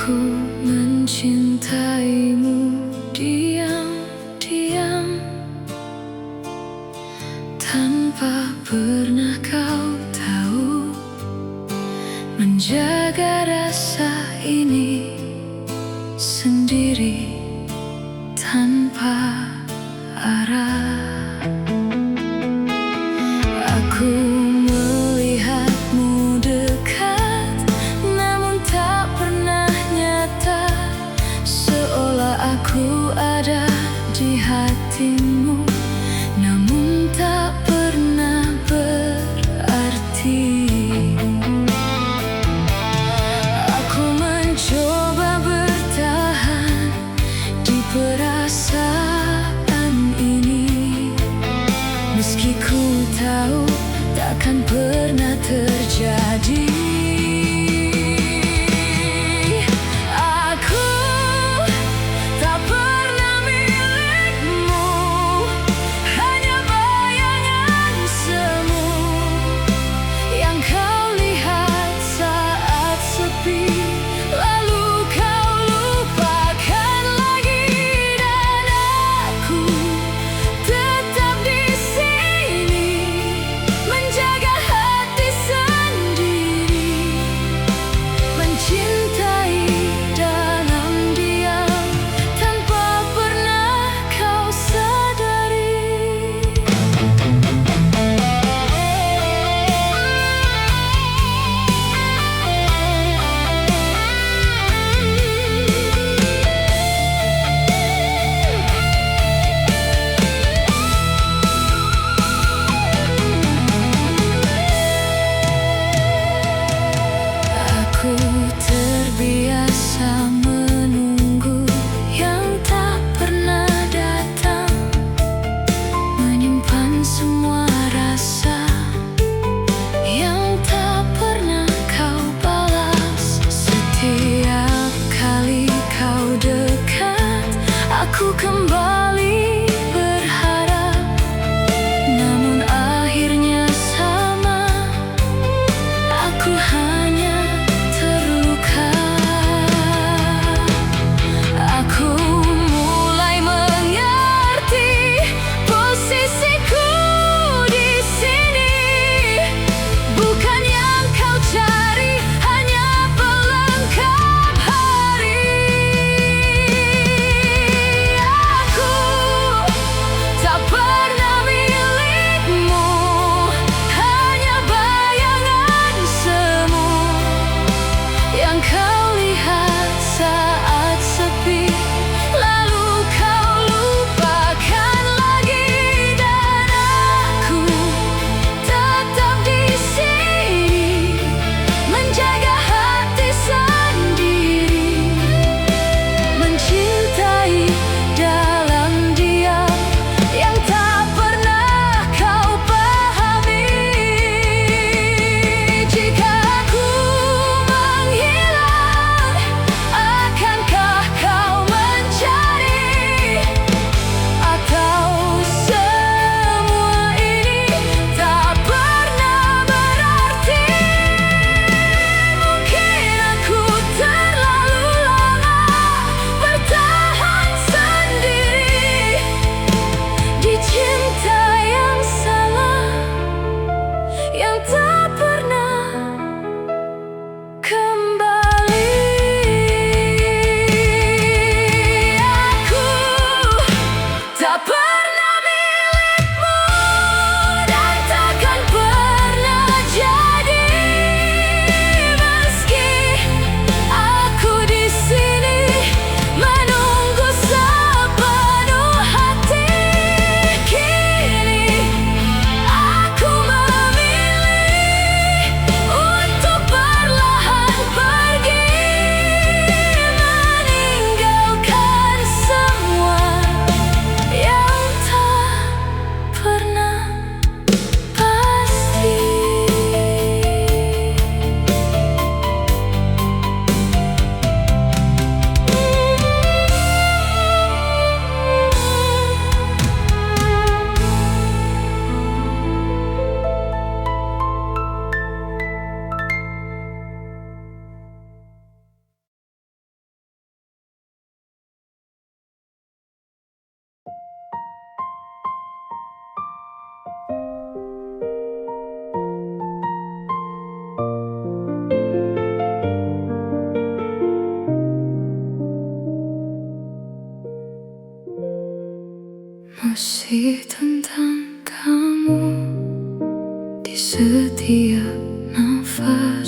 Aku mencintaimu diam-diam, tanpa pernah kau tahu. Menjaga rasa ini sendiri tanpa arah. Aku melihatmu dekat, namun tak pernah nyata. Seolah aku ada di hatimu, namun tak pernah berarti. Aku mencoba bertahan di perasaan ini, meski ku tahu takkan pernah terjadi. Aku tak pernah milikmu, hanya bayangan semu yang kau lihat saat sepi, lalu kau lupakan lagi. Dan aku tetap di sini, menjaga hati sendiri, mencintai dalam diam, tanpa pernah kau sadari. Aku terbiasa menunggu yang tak pernah datang, menyimpan semua rasa yang tak pernah kau balas. Setiap kali kau dekat, aku kembali berharap, namun akhirnya sama. Aku hanya terluka. Aku mulai mengerti posisiku di sini, bukan yang kau cari, hanya pelengkap hari. Aku tak pernah milikmu, hanya bayangan semu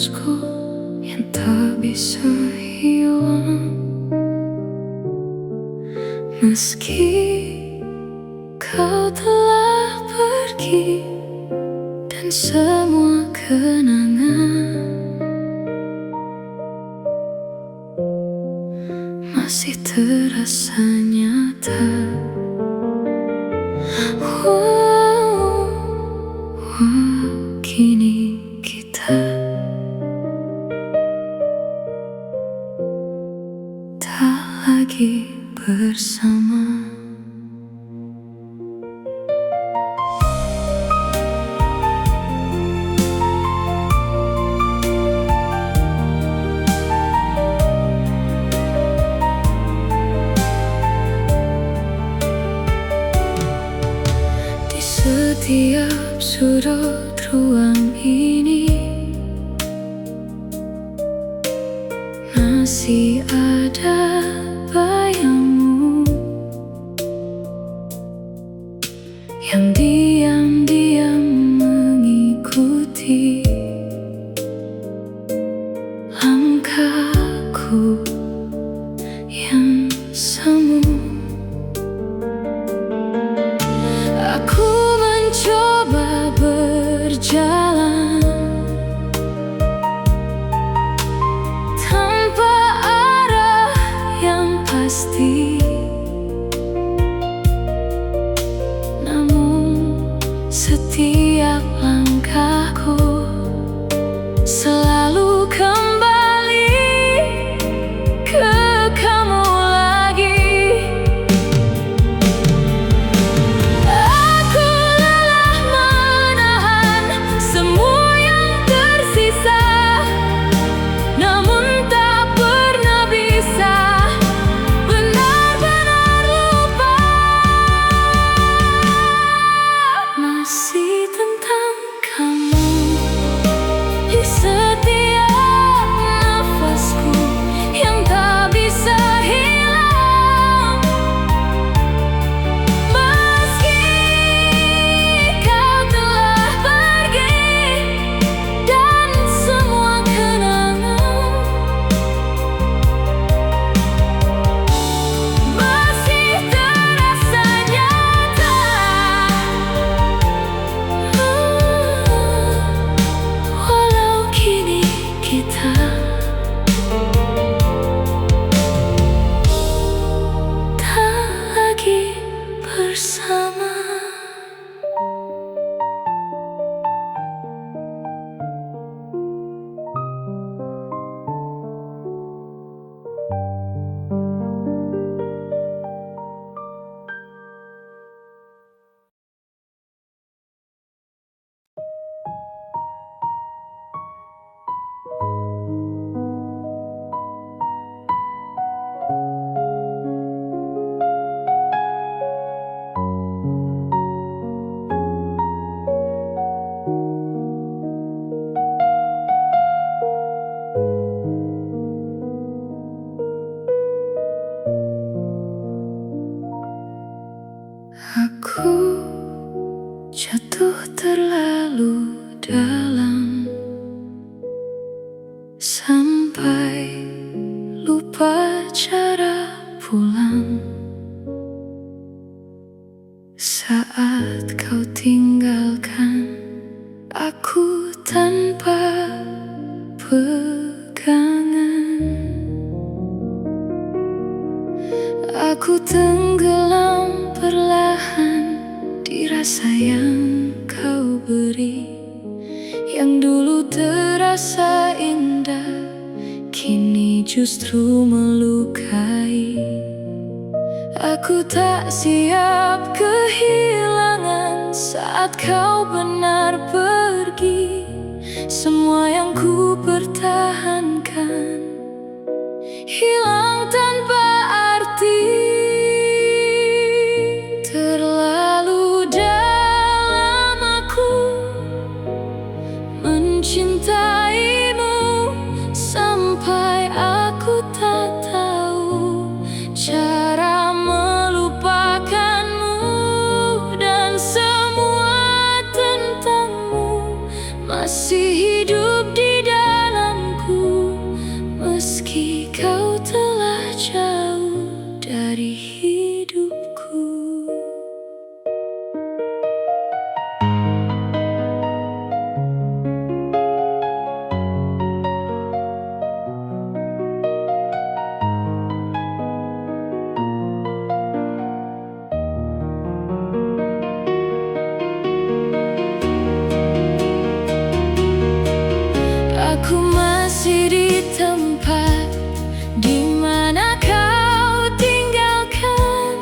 nafasku yang tak bisa hilang. Meski kau telah pergi dan semua kenangan masih terasa nyata. Kini kita tak lagi bersama. Di setiap sudut ruang ini masih ada bayangmu yang diam-diam mengikuti langkahku yang semu. Aku mencoba berjalan tanpa arah yang pasti, namun setiap langkahku selalu kembali ke kamu lagi. Aku lelah menahan semua yang tersisa, namun tak pernah bisa benar-benar lupa. Masih tentang kamu di setiap nafasku yang tak bisa hilang. Meski kau telah pergi dan semua kenangan masih terasa nyata. Walau kini kita tak lagi bersama. Aku jatuh terlalu dalam sampai lupa cara pulang. Saat kau tinggalkan aku tanpa pegangan, aku tenggelam perlahan di rasa yang kau beri. Yang dulu terasa indah kini justru melukai. Aku tak siap kehilangan saat kau benar pergi. Semua yang ku pertahankan hilang tanpa arti. Terlalu dalam aku mencintaimu sampai aku tak tahu cara melupakanmu, dan semua tentangmu masih hidup di dalam masih di tempat di mana kau tinggalkan,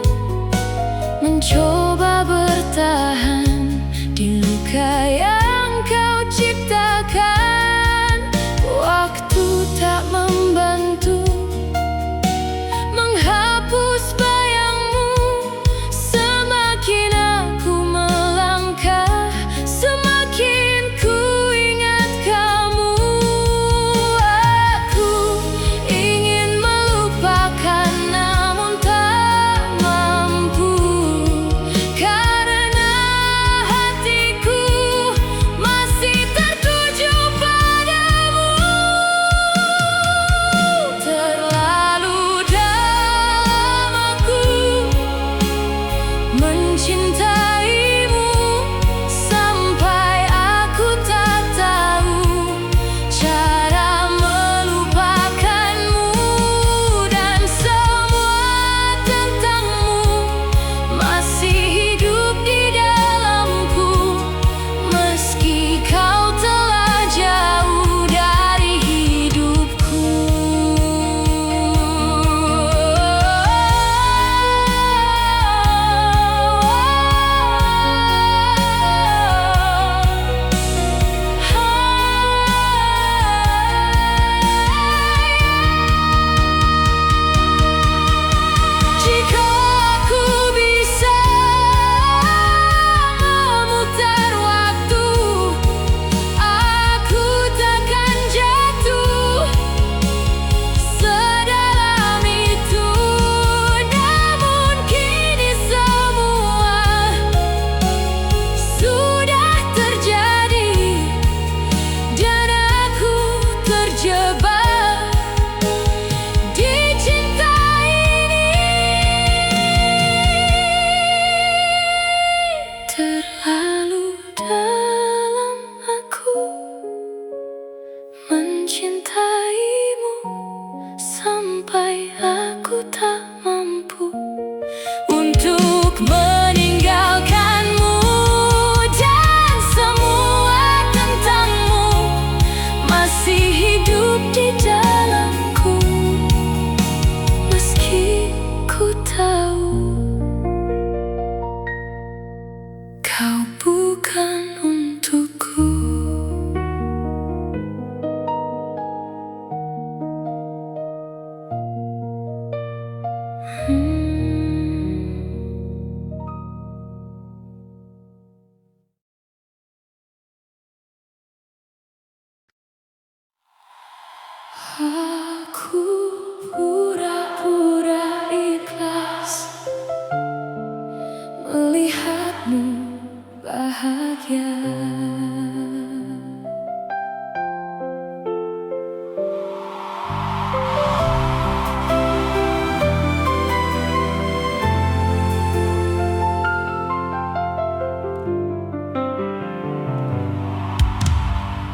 mencoba bertahan di luka yang kau ciptakan. Waktu tak membantu menghapus bayangmu, semakin aku melangkah, semakin ku ingat kamu. Aku ingin melupakan namun tak mampu, karena hatiku masih tertuju padamu. Terlalu dalam aku mencintaimu, sampai aku tak tahu cara melupakanmu, dan semua tentangmu masih hidup di dalamku, meski kau telah jauh dari hidupku. Jika aku bisa memutar waktu, aku takkan jatuh sedalam itu. Namun kini semua sudah terjadi, dan aku terjebak di cinta ini. Terlalu dalam aku mencintaimu, sampai aku tak mampu untuk meninggalkanmu, dan semua tentangmu masih hidup di dalamku, meski ku tahu kau bukan untukku. Aku pura-pura ikhlas melihatmu bahagia.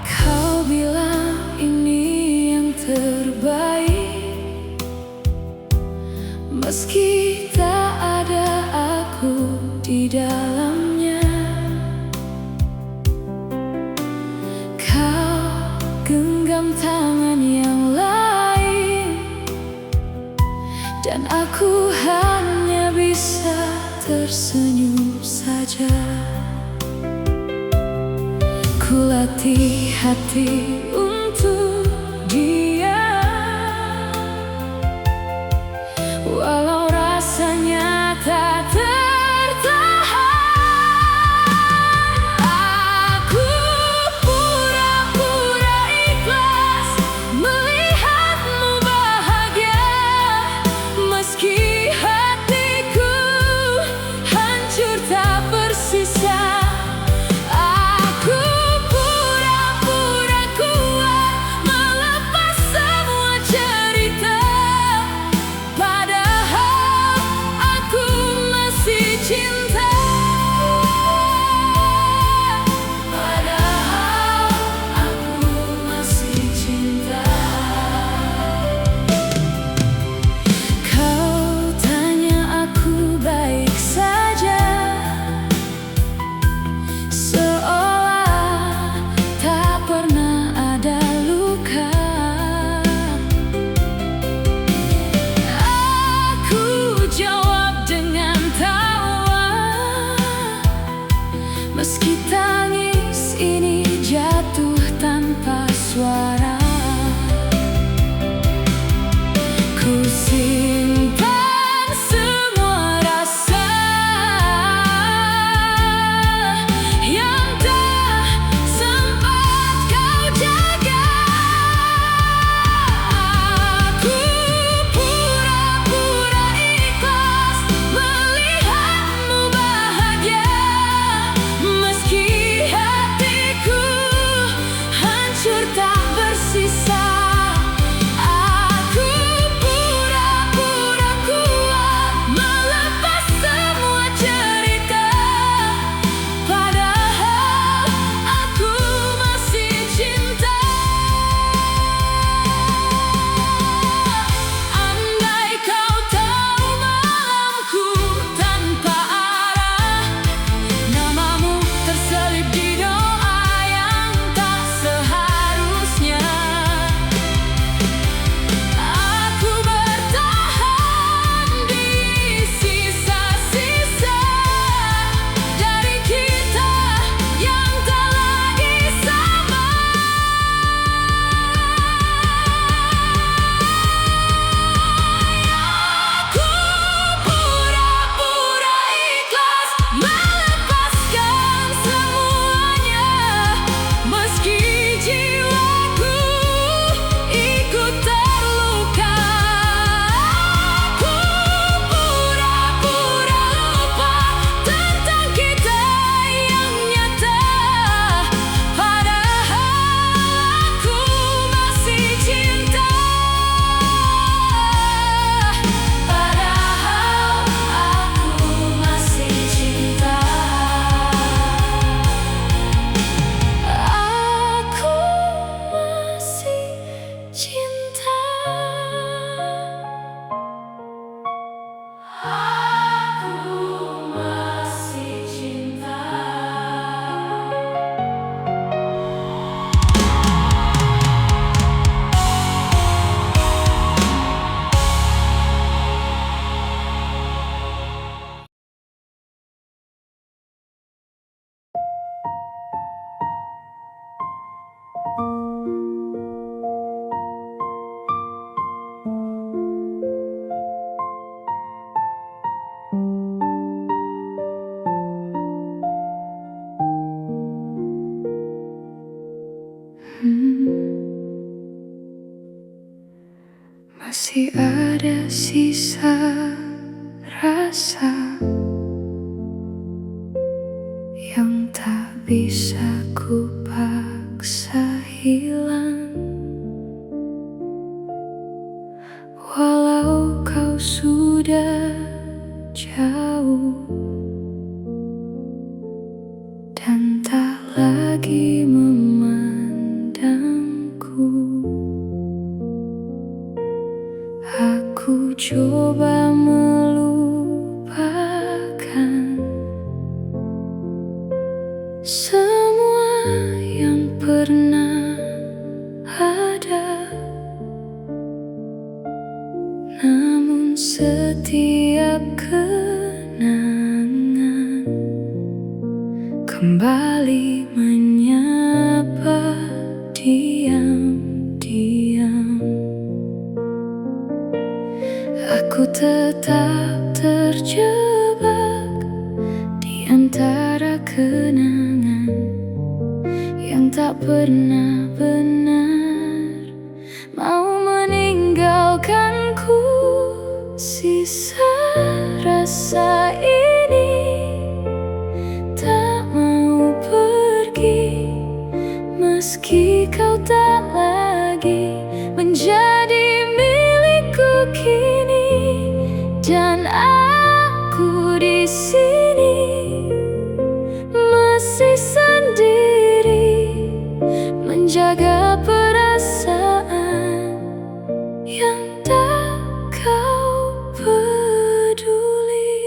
Kau bilang ini yang terbaik, meski tak ada aku di dalamnya. Kau genggam tangan yang lain, dan aku hanya bisa tersenyum saja. Ku latih hati untuk diam, walau rasanya tak tertahan. Aku pura-pura ikhlas melihatmu bahagia, meski hatiku hancur tak bersisa. Aku pura-pura kuat Masih ada sisa rasa yang tak bisa ku paksa hilang. Walau kau sudah jauh dan tak lagi memandangku, aku coba melupakan semua yang pernah ada. Namun setiap kenangan kembali menyapa diam-diam. Aku tetap terjebak di antara kenangan yang tak pernah benar mau meninggalkanku. Sisa rasa ini tak mau pergi, meski kau tak lagi menjadi milikku kini. Dan aku di sini masih sendiri, menjaga perasaan yang tak kau peduli.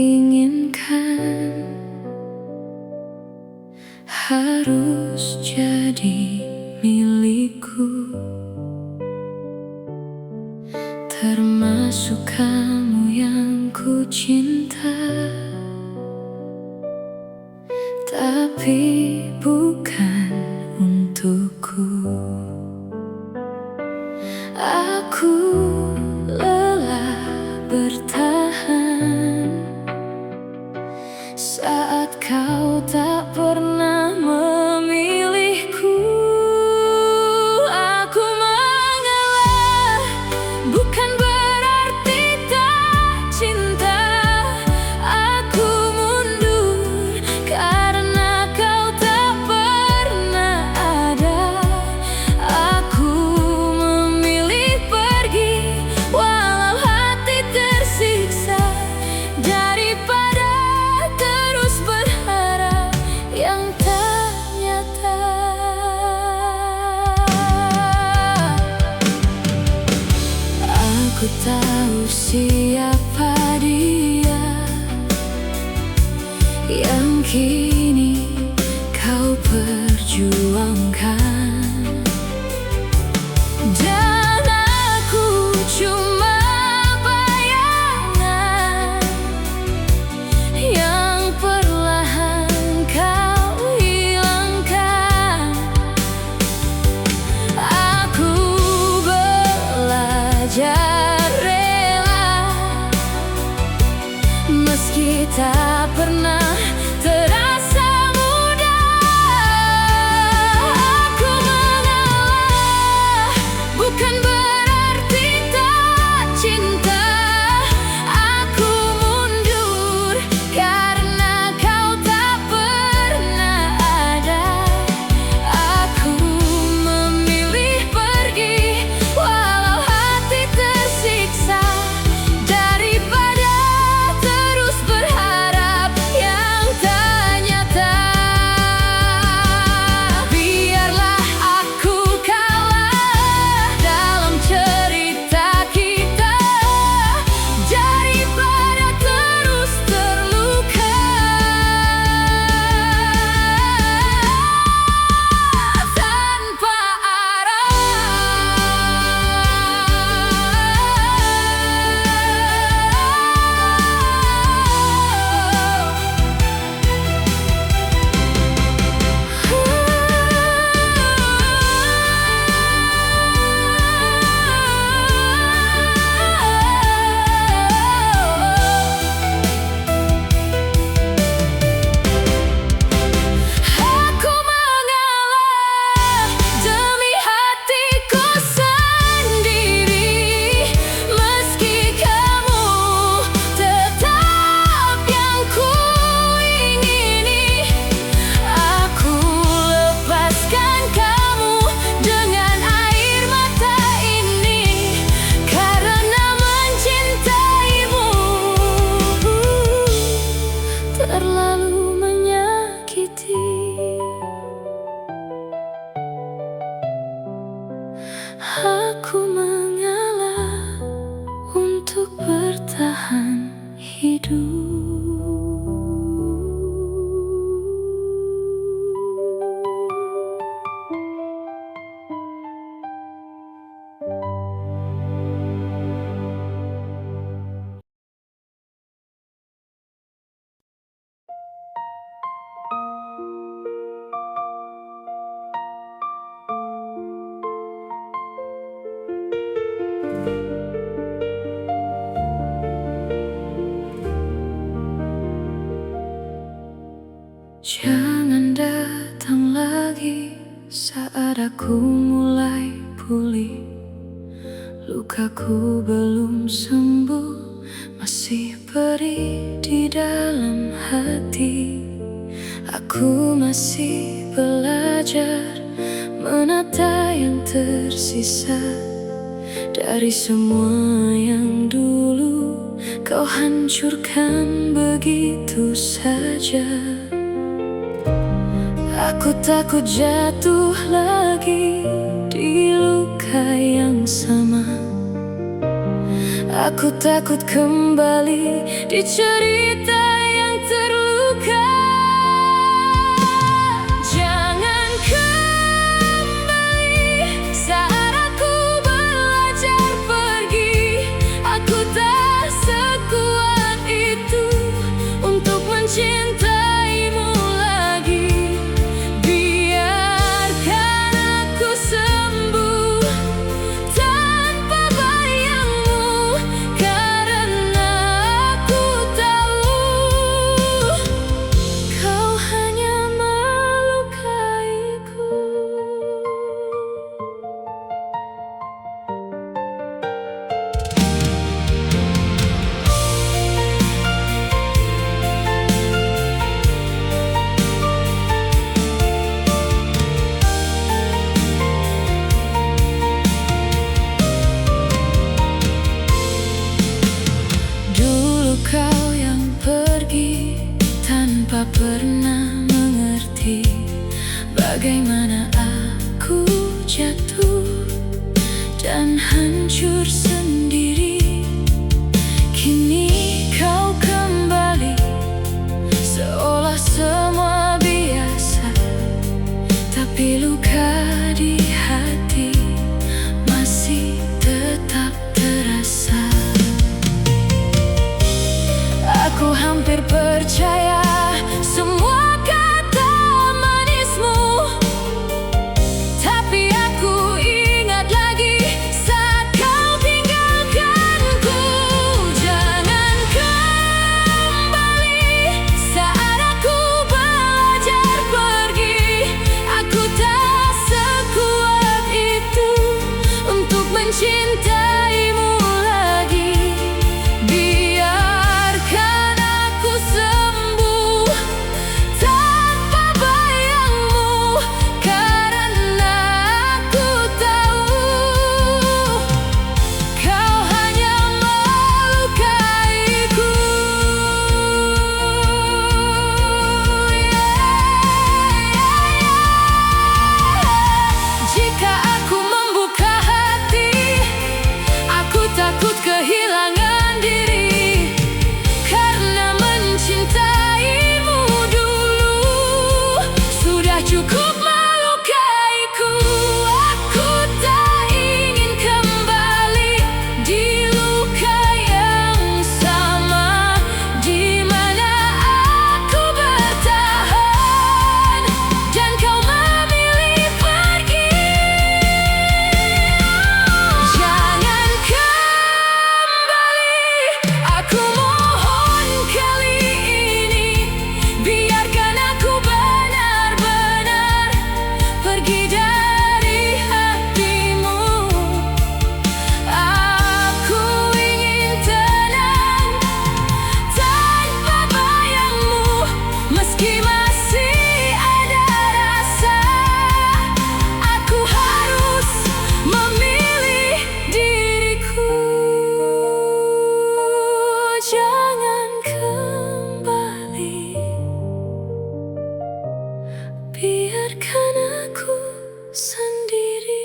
inginkan harus jadi milikku, termasuk kamu yang ku cinta. Tapi bukan untukku. Aku lelah bertahan saat kau tak pernah memilihku. Aku mengalah, bukan berarti tak cinta. Aku mundur karena kau tak pernah ada. Aku memilih pergi walau hati tersiksa, daripada terus berharap yang tak nyata. Aku tahu siapa dia yang kini kau perjuangkan, dan aku cuma bayangan yang perlahan kau hilangkan. Aku belajar rela meski tak pernah terasa mudah. Aku mengalah, bukan berarti tak cinta. Aku mundur karena kau tak pernah ada. Aku memilih pergi walau hati tersiksa, daripada terus berharap yang tak nyata. Biarlah aku kalah dalam cerita kita, daripada terus terluka tanpa aku mengalah demi hatiku sendiri, meski kamu tetap yang ku ingini. Aku lepaskan kamu dengan air mata ini, karena mencintaimu terlalu menyakiti. Aku mengalah untuk bertahan hidup. Jangan datang lagi saat aku mulai pulih. Lukaku belum sembuh, masih perih di dalam hati. Aku masih belajar menata yang tersisa dari semua yang dulu kau hancurkan begitu saja. Aku takut jatuh lagi di luka yang sama. Aku takut kembali di cerita yang terluka. Jangan kembali saat aku belajar pergi. Aku tak sekuat itu untuk mencintaimu lagi. Biarkan aku sembuh tanpa bayangmu, karena aku tahu kau hanya melukaiku. Dulu kau yang pergi tanpa pernah mengerti bagaimana aku jatuh dan hancur sendiri. Kini kau kembali seolah semua biasa, tapi luka di hati masih tetap terasa. Aku hampir percaya semua kata manismu, tapi aku ingat lagi saat kau tinggalkanku. Jangan kembali saat aku belajar pergi. Aku tak sekuat itu untuk mencintaimu lagi. Biarkan aku sembuh tanpa bayangmu, karena aku tahu kau hanya melukaiku. Jika aku membuka hati, aku takut kehilangan diri, karena mencintaimu dulu sudah cukup melukaiku. Aku tak ingin kembali di luka yang sama, di mana aku bertahan dan kau memilih pergi. Jangan kembali, aku mohon kali ini. Biarkan aku benar-benar pergi dari hatimu. Aku ingin tenang tanpa bayangmu, meski masih ada rasa. Aku harus memilih diriku. Jangan kembali, biarkan aku sendiri.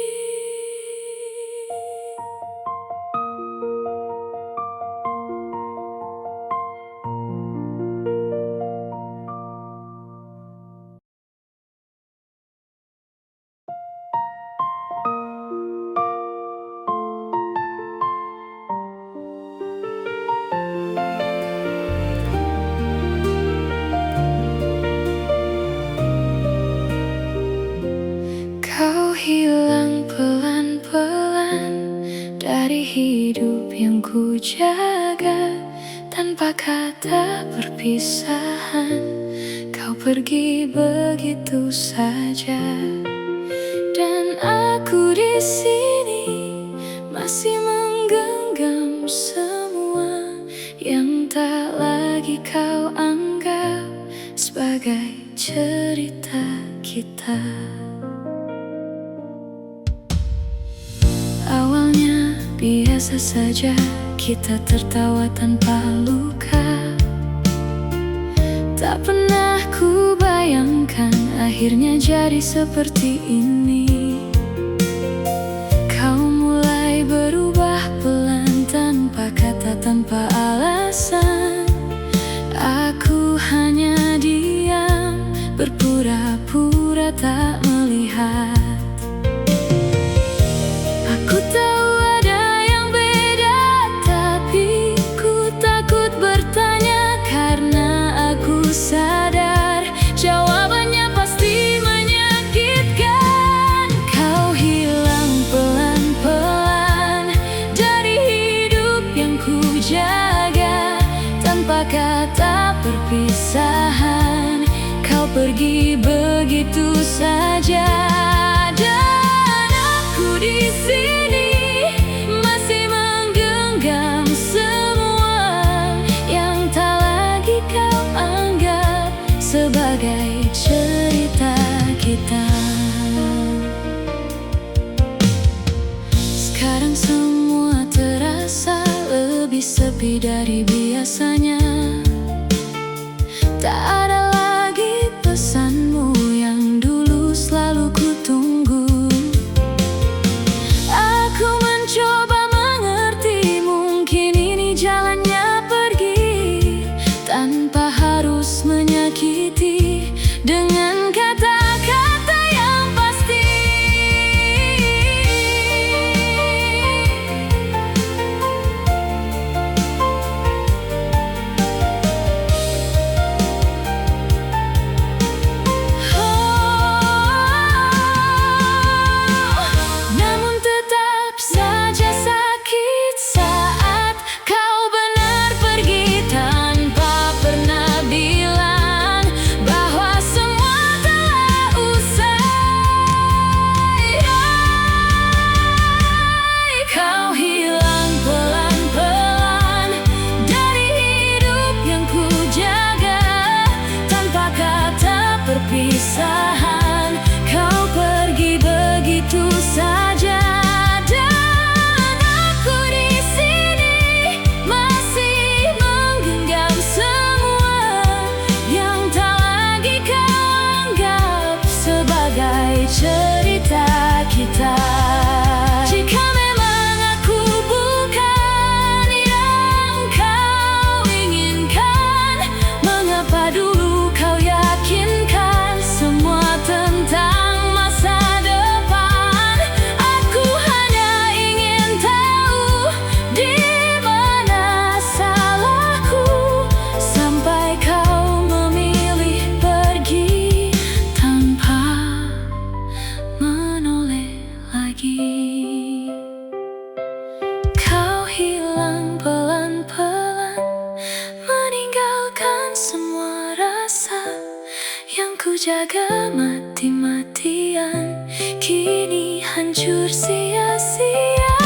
Kau hilang pelan-pelan dari hidup yang ku jaga. Tanpa kata perpisahan, kau pergi begitu saja. Dan aku di sini masih menggenggam semua yang tak lagi kau anggap sebagai cerita kita. Awalnya biasa saja, kita tertawa tanpa luka. Tak pernah ku bayangkan akhirnya jadi seperti ini. Kau mulai berubah pelan tanpa kata tanpa alasan. Aku hanya diam, berpura-pura tak melihat. Aku tahu ada yang beda, tapi ku takut bertanya karena aku sadar jawabannya pasti menyakitkan. Kau hilang pelan-pelan dari hidup yang ku jaga, tanpa kata perpisahan. Kau pergi begitu saja, dan aku di sini masih menggenggam semua yang tak lagi kau anggap sebagai cerita kita. Sekarang semua terasa lebih sepi dari biasanya. Tak ada lagi pesanmu yang dulu selalu ku tunggu. Aku mencoba mengerti, mungkin ini jalannya pergi tanpa harus menyakiti dengan kata-kata yang pasti. Namun tetap saja sakit saat kau benar pergi tanpa pernah bilang bahwa semua telah usai. Kau hilang pelan-pelan dari hidup yang ku jaga, tanpa kata perpisahan. Kau pergi begitu saja, dan aku di sini masih menggenggam semua yang tak lagi kau anggap sebagai cerita kita. Jika memang aku bukan yang kau inginkan, mengapa dulu kau yakinkan semua tentang masa depan? Aku hanya ingin tahu di mana salahku sampai kau memilih pergi tanpa menoleh lagi. Kau hilang pelan-pelan, meninggalkan semua rasa yang ku jaga mati-matian, kini hancur sia-sia.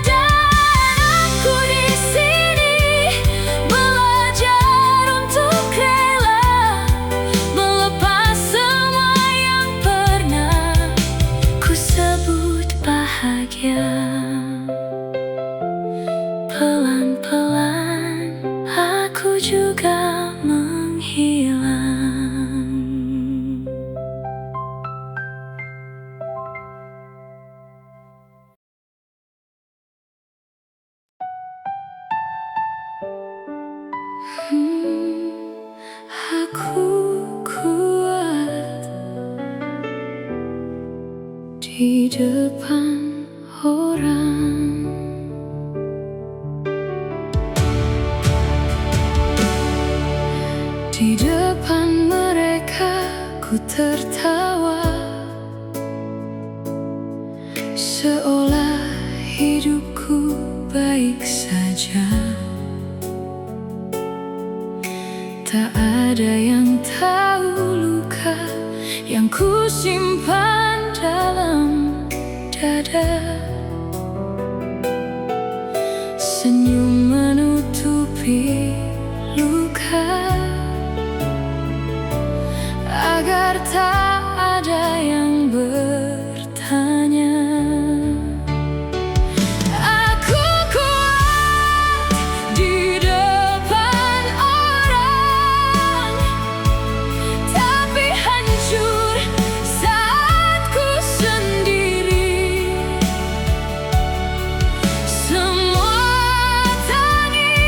Dan aku di sini belajar untuk rela melepas semua yang pernah ku sebut bahagia. Pelan-pelan aku juga menghilang. Aku kuat di depan orang. Di depan mereka ku tertawa, seolah hidupku baik saja. Tak ada yang tahu luka yang ku simpan dalam dada. Senyum menutupi luka agar tak ada yang bertanya. Aku kuat di depan orang, tapi hancur saat ku sendiri. Semua tangis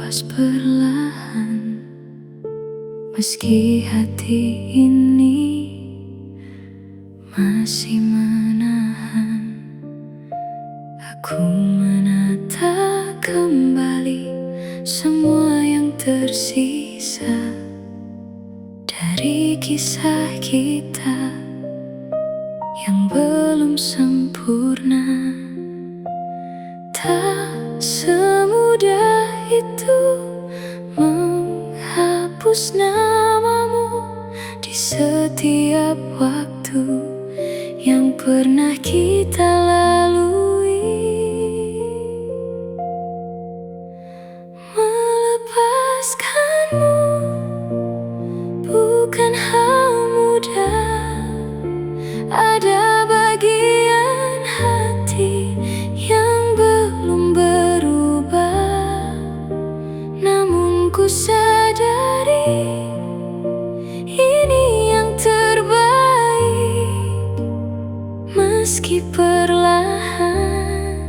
lepas perlahan. Meski hati ini masih menahan, aku menata kembali semua yang tersisa dari kisah kita yang belum sempurna. Tak semudah itu menghapus namamu di setiap waktu yang pernah kita lalui. Melepaskanmu bukan hal mudah. Ada bagian hati yang belum berubah, namun ku sadari ini yang terbaik. Meski perlahan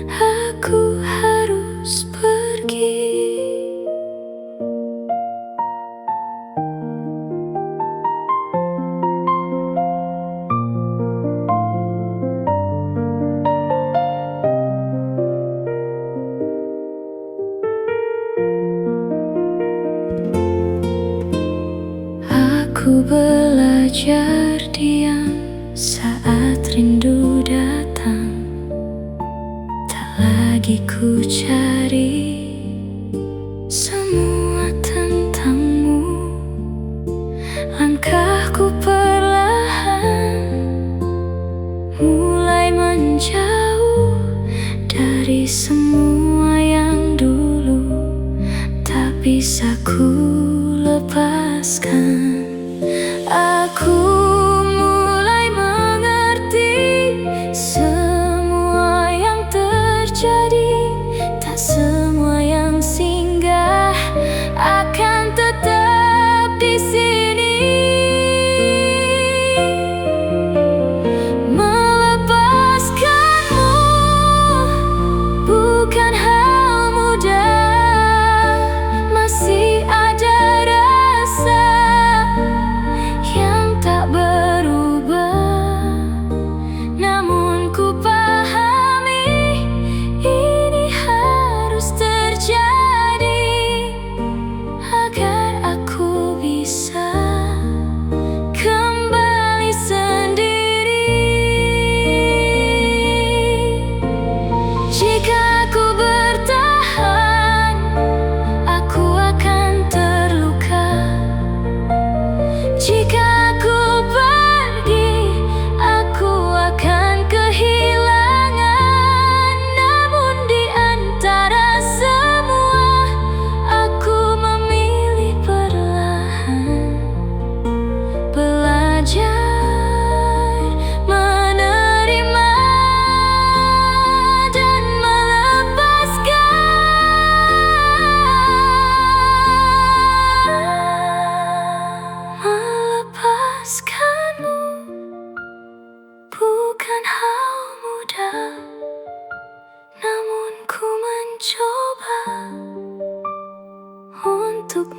aku harus pergi. Aku belajar diam saat rindu datang. Tak lagi ku cari semua tentangmu. Langkahku perlahan mulai menjauh dari semua yang dulu tak bisa ku lepaskan. Aku mulai mengerti semua yang terjadi. Tak semua yang singgah akan tetap di sini. Melepaskanmu bukan hal mudah. Masih ada rasa yang tak berubah, namun ku pahami ini harus terjadi agar aku bisa kembali sendiri. Jika aku bertahan, aku akan terluka. Jika aku pergi, aku akan kehilangan. Namun di antara semua, aku memilih perlahan belajar menerima dan melepaskanmu bukan hal mudah, namun ku mencoba untuk